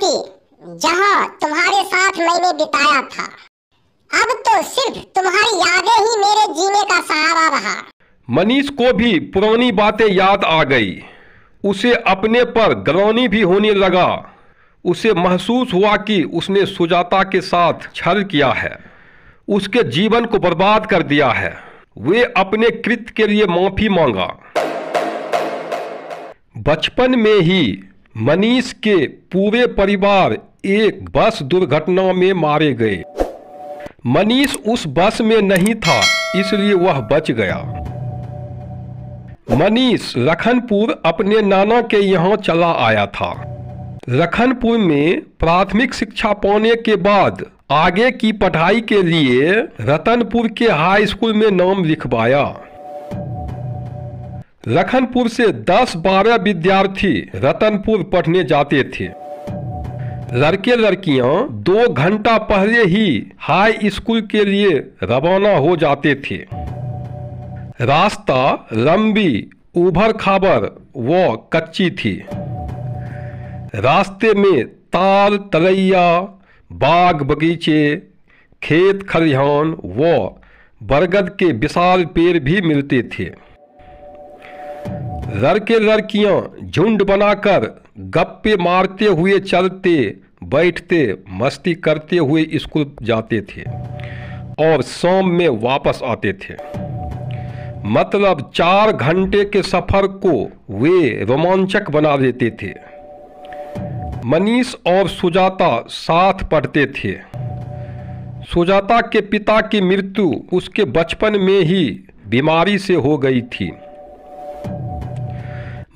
धरती जहां तुम्हारे साथ मैंने बिताया था, अब तो सिर्फ तुम्हारी यादें ही मेरे जीने का सहारा रहा। मनीष को भी पुरानी बातें याद आ गई। उसे अपने पर ग्लानि भी होने लगा। उसे महसूस हुआ कि उसने सुजाता के साथ छल किया है, उसके जीवन को बर्बाद कर दिया है। वे अपने कृत्य के लिए माफी मांगा। बचपन में ही मनीष के पूरे परिवार एक बस दुर्घटना में मारे गए। मनीष उस बस में नहीं था, इसलिए वह बच गया। मनीष लखनपुर अपने नाना के यहाँ चला आया था। लखनपुर में प्राथमिक शिक्षा पाने के बाद आगे की पढ़ाई के लिए रतनपुर के हाई स्कूल में नाम लिखवाया। लखनपुर से 10-12 विद्यार्थी रतनपुर पढ़ने जाते थे। लड़के लड़कियां 2 घंटा पहले ही हाई स्कूल के लिए रवाना हो जाते थे। रास्ता लंबी, उबड़ खाबड़ व कच्ची थी। रास्ते में ताल तलैया, बाग बगीचे, खेत खलिहान व बरगद के विशाल पेड़ भी मिलते थे। लड़के लड़कियां झुंड बनाकर गप्पे मारते हुए चलते बैठते मस्ती करते हुए स्कूल जाते थे और शाम में वापस आते थे। मतलब 4 घंटे के सफर को वे रोमांचक बना देते थे। मनीष और सुजाता साथ पढ़ते थे। सुजाता के पिता की मृत्यु उसके बचपन में ही बीमारी से हो गई थी।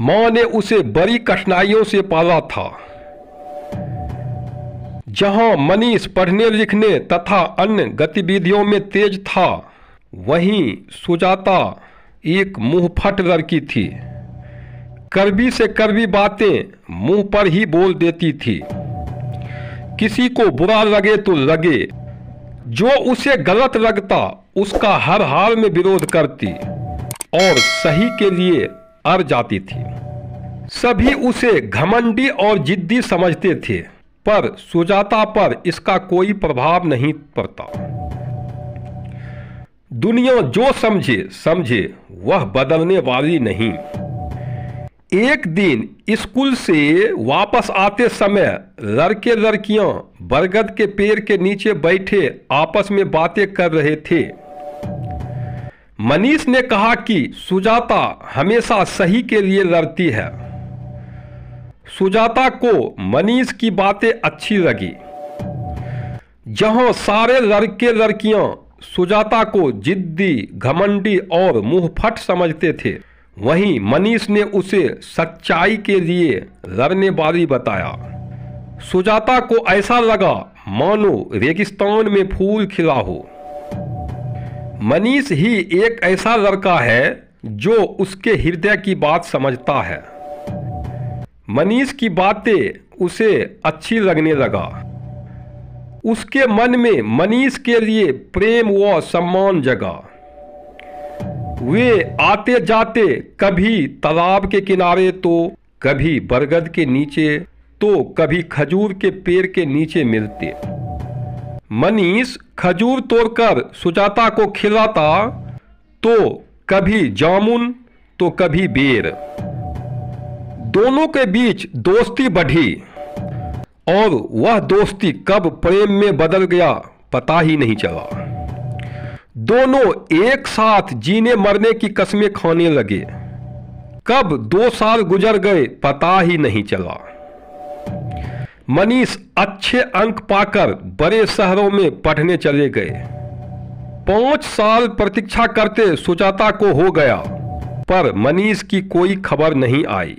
मां ने उसे बड़ी कठिनाइयों से पाला था। जहां मनीष पढ़ने लिखने तथा अन्य गतिविधियों में तेज था, वहीं सुजाता एक मुंहफट लड़की थी। कड़वी से कड़वी बातें मुंह पर ही बोल देती थी। किसी को बुरा लगे तो लगे, जो उसे गलत लगता उसका हर हाल में विरोध करती और सही के लिए अड़ जाती थी। सभी उसे घमंडी और जिद्दी समझते थे, पर सुजाता पर इसका कोई प्रभाव नहीं पड़ता। दुनिया जो समझे वह बदलने वाली नहीं। एक दिन स्कूल से वापस आते समय लड़के लड़कियां बरगद के पेड़ के नीचे बैठे आपस में बातें कर रहे थे। मनीष ने कहा कि सुजाता हमेशा सही के लिए लड़ती है। सुजाता को मनीष की बातें अच्छी लगी। जहां सारे लड़के लड़कियां सुजाता को जिद्दी, घमंडी और मुंहफट समझते थे, वहीं मनीष ने उसे सच्चाई के लिए लड़ने वाली बताया। सुजाता को ऐसा लगा मानो रेगिस्तान में फूल खिला हो। मनीष ही एक ऐसा लड़का है जो उसके हृदय की बात समझता है। मनीष की बातें उसे अच्छी लगने लगा। उसके मन में मनीष के लिए प्रेम व सम्मान जगा। वे आते जाते कभी तालाब के किनारे तो कभी बरगद के नीचे तो कभी खजूर के पेड़ के नीचे मिलते। मनीष खजूर तोड़कर सुजाता को खिलाता तो कभी जामुन तो कभी बेर। दोनों के बीच दोस्ती बढ़ी और वह दोस्ती कब प्रेम में बदल गया पता ही नहीं चला। दोनों एक साथ जीने मरने की कस्में खाने लगे। कब 2 साल गुजर गए पता ही नहीं चला। मनीष अच्छे अंक पाकर बड़े शहरों में पढ़ने चले गए। 5 साल प्रतीक्षा करते सुजाता को हो गया, पर मनीष की कोई खबर नहीं आई।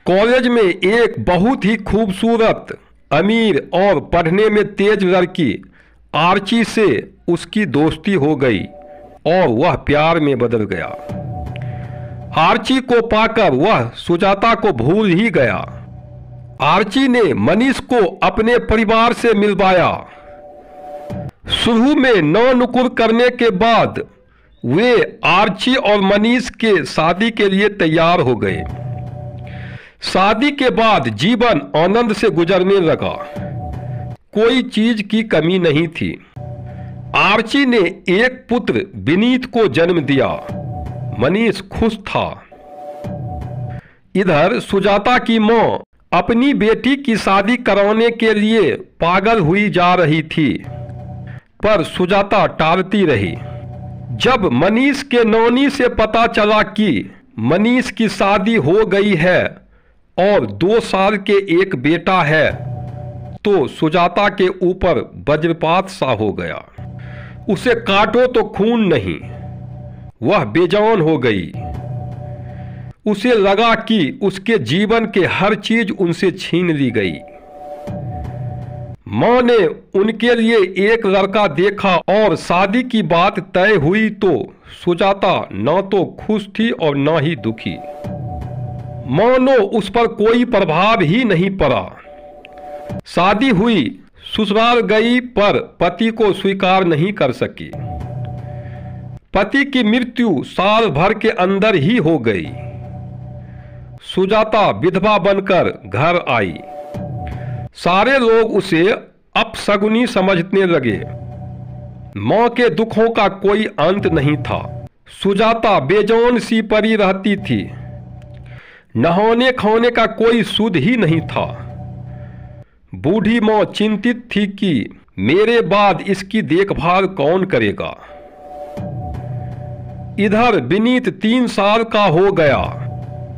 कॉलेज में एक बहुत ही खूबसूरत, अमीर और पढ़ने में तेज लड़की आर्ची से उसकी दोस्ती हो गई और वह प्यार में बदल गया। आर्ची को पाकर वह सुजाता को भूल ही गया। आर्ची ने मनीष को अपने परिवार से मिलवाया। शुरू में नानुकुर करने के बाद वे आर्ची और मनीष के शादी के लिए तैयार हो गए। शादी के बाद जीवन आनंद से गुजरने लगा। कोई चीज की कमी नहीं थी। आर्ची ने एक पुत्र विनीत को जन्म दिया। मनीष खुश था। इधर सुजाता की मां अपनी बेटी की शादी कराने के लिए पागल हुई जा रही थी, पर सुजाता टालती रही। जब मनीष के नौनी से पता चला कि मनीष की शादी हो गई है और 2 साल के एक बेटा है, तो सुजाता के ऊपर वज्रपात सा हो गया। उसे काटो तो खून नहीं, वह बेजान हो गई। उसे लगा कि उसके जीवन के हर चीज उनसे छीन ली गई। मां ने उनके लिए एक लड़का देखा और शादी की बात तय हुई तो सुजाता न तो खुश थी और न ही दुखी। मानो उस पर कोई प्रभाव ही नहीं पड़ा। शादी हुई, ससुराल गई, पर पति को स्वीकार नहीं कर सकी। पति की मृत्यु साल भर के अंदर ही हो गई। सुजाता विधवा बनकर घर आई। सारे लोग उसे अपशगुनी समझने लगे। मां के दुखों का कोई अंत नहीं था। सुजाता बेजान सी पड़ी रहती थी। नहाने खाने का कोई सुध ही नहीं था। बूढ़ी मां चिंतित थी कि मेरे बाद इसकी देखभाल कौन करेगा। इधर विनीत 3 साल का हो गया।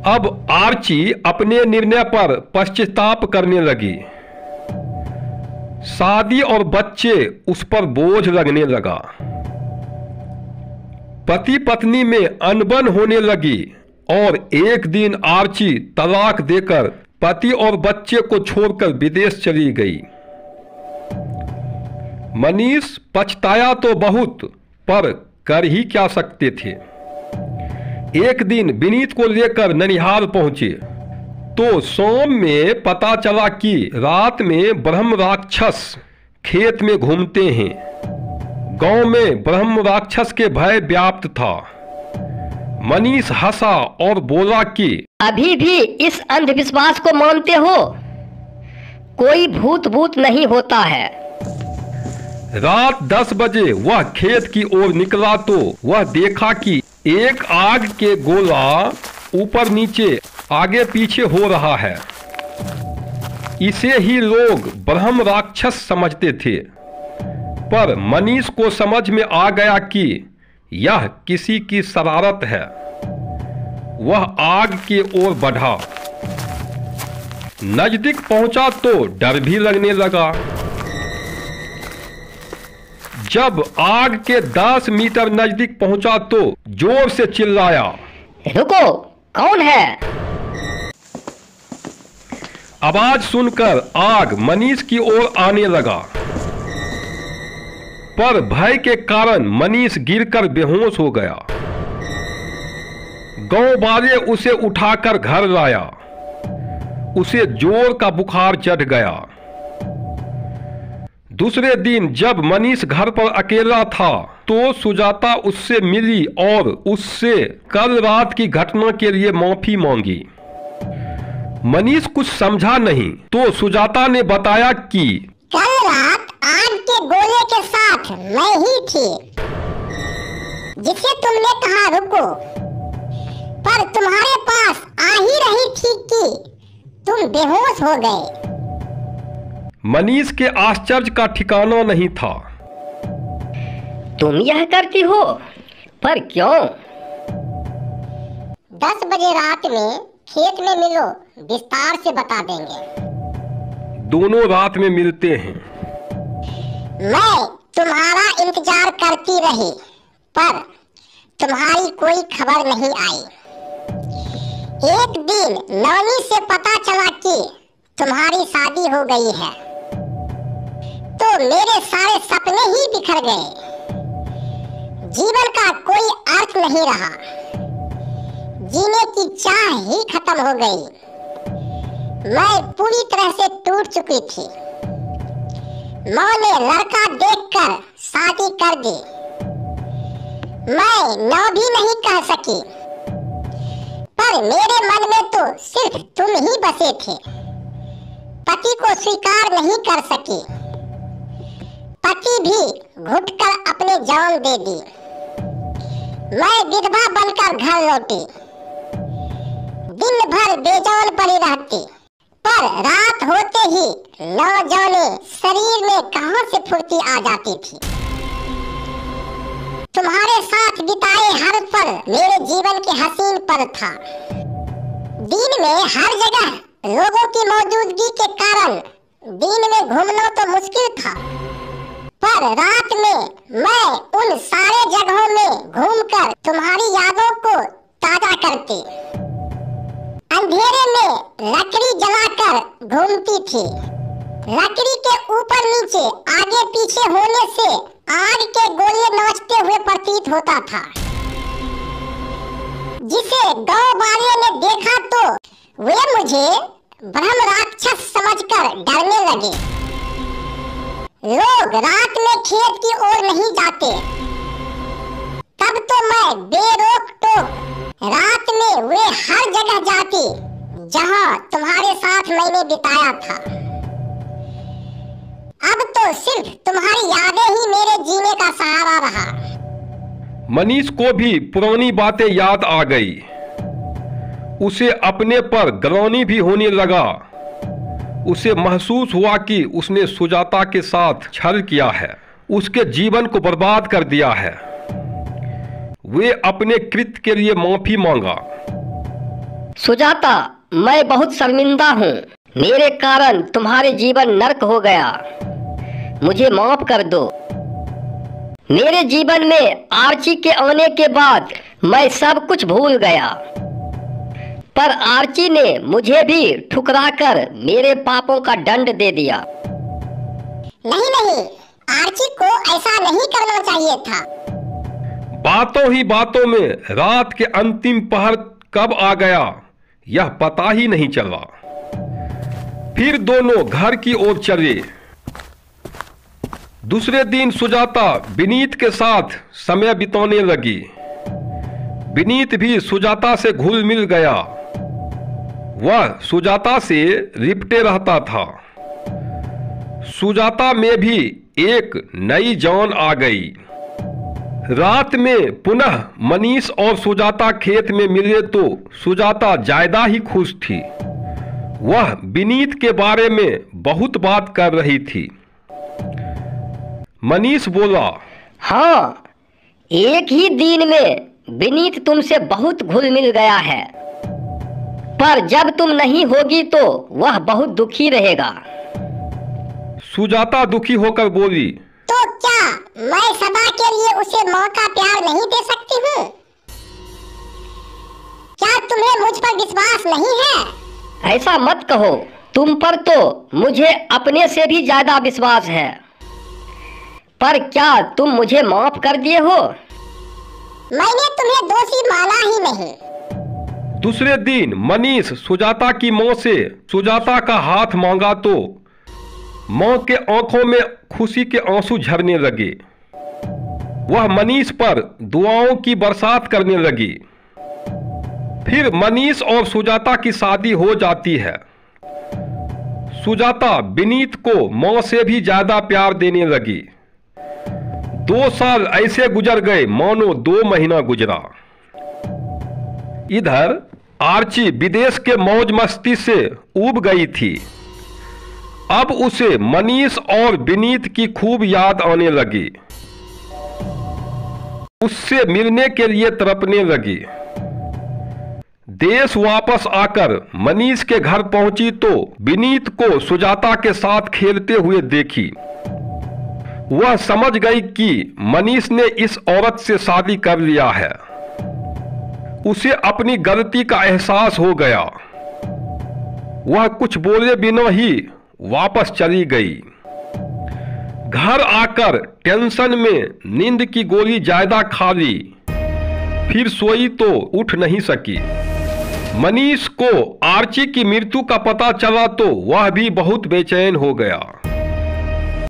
अब आर्ची अपने निर्णय पर पश्चाताप करने लगी। शादी और बच्चे उस पर बोझ लगने लगा। पति पत्नी में अनबन होने लगी और एक दिन आर्ची तलाक देकर पति और बच्चे को छोड़कर विदेश चली गई। मनीष पछताया तो बहुत, पर कर ही क्या सकते थे। एक दिन विनीत को लेकर ननिहाल पहुंचे तो शाम में पता चला कि रात में ब्रह्म राक्षस खेत में घूमते हैं। गांव में ब्रह्म राक्षस के भय व्याप्त था। मनीष हंसा और बोला कि अभी भी इस अंधविश्वास को मानते हो? कोई भूत नहीं होता है। रात 10 बजे वह खेत की ओर निकला तो वह देखा कि एक आग के गोला ऊपर नीचे आगे पीछे हो रहा है। इसे ही लोग ब्रह्म राक्षस समझते थे, पर मनीष को समझ में आ गया कि यह किसी की शरारत है। वह आग की ओर बढ़ा। नजदीक पहुंचा तो डर भी लगने लगा। जब आग के 10 मीटर नजदीक पहुंचा तो जोर से चिल्लाया, रुको, कौन है? आवाज सुनकर आग मनीष की ओर आने लगा, पर भय के कारण मनीष गिरकर बेहोश हो गया। गांव वाले उसे उठाकर घर लाया। उसे जोर का बुखार चढ़ गया। दूसरे दिन जब मनीष घर पर अकेला था तो सुजाता उससे मिली और उससे कल रात की घटना के लिए माफी मांगी। मनीष कुछ समझा नहीं तो सुजाता ने बताया कि कल रात आग के गोले के साथ मैं ही थी, जिसे तुमने कहा रुको, पर तुम्हारे पास आ ही रही थी कि तुम बेहोश हो गए। मनीष के आश्चर्य का ठिकाना नहीं था। तुम यह करती हो, पर क्यों? 10 बजे रात में खेत में मिलो, विस्तार से बता देंगे। दोनों रात में मिलते हैं। मैं तुम्हारा इंतजार करती रही, पर तुम्हारी कोई खबर नहीं आई। एक दिन नौनी से पता चला कि तुम्हारी शादी हो गई है, तो मेरे सारे सपने ही बिखर गए। जीवन का कोई अर्थ नहीं रहा। जीने की चाह ही खत्म हो गई। मैं पूरी तरह से टूट चुकी थी। माँ ने लड़का देखकर शादी कर दी। मैं न भी नहीं कह सकी, पर पर मेरे मन में तो सिर्फ तुम ही बसे थे। पति को स्वीकार नहीं कर सकी, पति भी घुटकर अपने जान दे दी। मैं विधवा बनकर घर लौटी, दिन भर बेजान पड़ी रहती, पर रात होते ही न जाने शरीर में कहां से फुर्ती आ जाती थी। तुम्हारे साथ बिताए हर पल मेरे जीवन के हसीन पल था। दिन में हर जगह लोगों की मौजूदगी के कारण दिन में घूमना तो मुश्किल था, पर रात में मैं उन सारे जगहों में घूमकर तुम्हारी यादों को ताजा करती। अंधेरे में लकड़ी जलाकर घूमती थी। लकड़ी के ऊपर नीचे आगे पीछे होने से आग के गोले नाचते हुए प्रतीत होता था, जिसे गांव वालों ने देखा तो वे मुझे ब्रह्म राक्षस समझकर डरने लगे। लोग रात में खेत की ओर नहीं जाते, तब तो मैं बेरोक टोक रात में वे हर जगह जाती जहां तुम्हारे साथ मैंने बिताया था। अब तो सिर्फ तुम्हारी यादें ही मेरे जीने का सहारा रहा। मनीष को भी पुरानी बातें याद आ गई। उसे अपने पर ग्लानि भी होने लगा। उसे महसूस हुआ कि उसने सुजाता के साथ छल किया है, उसके जीवन को बर्बाद कर दिया है। वे अपने कृत्य के लिए माफी मांगा। सुजाता, मैं बहुत शर्मिंदा हूँ। मेरे कारण तुम्हारे जीवन नर्क हो गया। मुझे माफ कर दो। मेरे जीवन में आर्ची के आने के बाद मैं सब कुछ भूल गया, पर आर्ची ने मुझे भी ठुकराकर मेरे पापों का दंड दे दिया। नहीं नहीं, आर्ची को ऐसा नहीं करना चाहिए था। बातों ही बातों में रात के अंतिम पहर कब आ गया यह पता ही नहीं चला। फिर दोनों घर की ओर चले। दूसरे दिन सुजाता विनीत के साथ समय बिताने लगी। विनीत भी सुजाता से घुल मिल गया। वह सुजाता से लिपटे रहता था। सुजाता में भी एक नई जान आ गई। रात में पुनः मनीष और सुजाता खेत में मिले तो सुजाता ज्यादा ही खुश थी। वह विनीत के बारे में बहुत बात कर रही थी। मनीष बोला, हाँ, एक ही दिन में विनीत तुमसे बहुत घुल मिल गया है, पर जब तुम नहीं होगी तो वह बहुत दुखी रहेगा। सुजाता दुखी होकर बोली, तो क्या मैं सदा के लिए उसे मौका प्यार नहीं दे सकती हूँ? क्या तुम्हें मुझ पर विश्वास नहीं है? ऐसा मत कहो। तुम पर तो मुझे अपने से भी ज्यादा विश्वास है, पर क्या तुम मुझे माफ कर दिए हो? मैंने तुम्हें दोषी माना ही नहीं। दूसरे दिन मनीष सुजाता की मां से सुजाता का हाथ मांगा तो मां के आंखों में खुशी के आंसू झरने लगे। वह मनीष पर दुआओं की बरसात करने लगी। फिर मनीष और सुजाता की शादी हो जाती है। सुजाता विनीत को मां से भी ज्यादा प्यार देने लगी। 2 साल ऐसे गुजर गए मानो 2 महीना गुजरा। इधर आर्ची विदेश के मौज मस्ती से ऊब गई थी। अब उसे मनीष और विनीत की खूब याद आने लगी। उससे मिलने के लिए तड़पने लगी। देश वापस आकर मनीष के घर पहुंची तो विनीत को सुजाता के साथ खेलते हुए देखी। वह समझ गई कि मनीष ने इस औरत से शादी कर लिया है। उसे अपनी गलती का एहसास हो गया। वह कुछ बोले बिना ही वापस चली गई। घर आकर टेंशन में नींद की गोली ज्यादा खा ली। फिर सोई तो उठ नहीं सकी। मनीष को आर्ची की मृत्यु का पता चला तो वह भी बहुत बेचैन हो गया।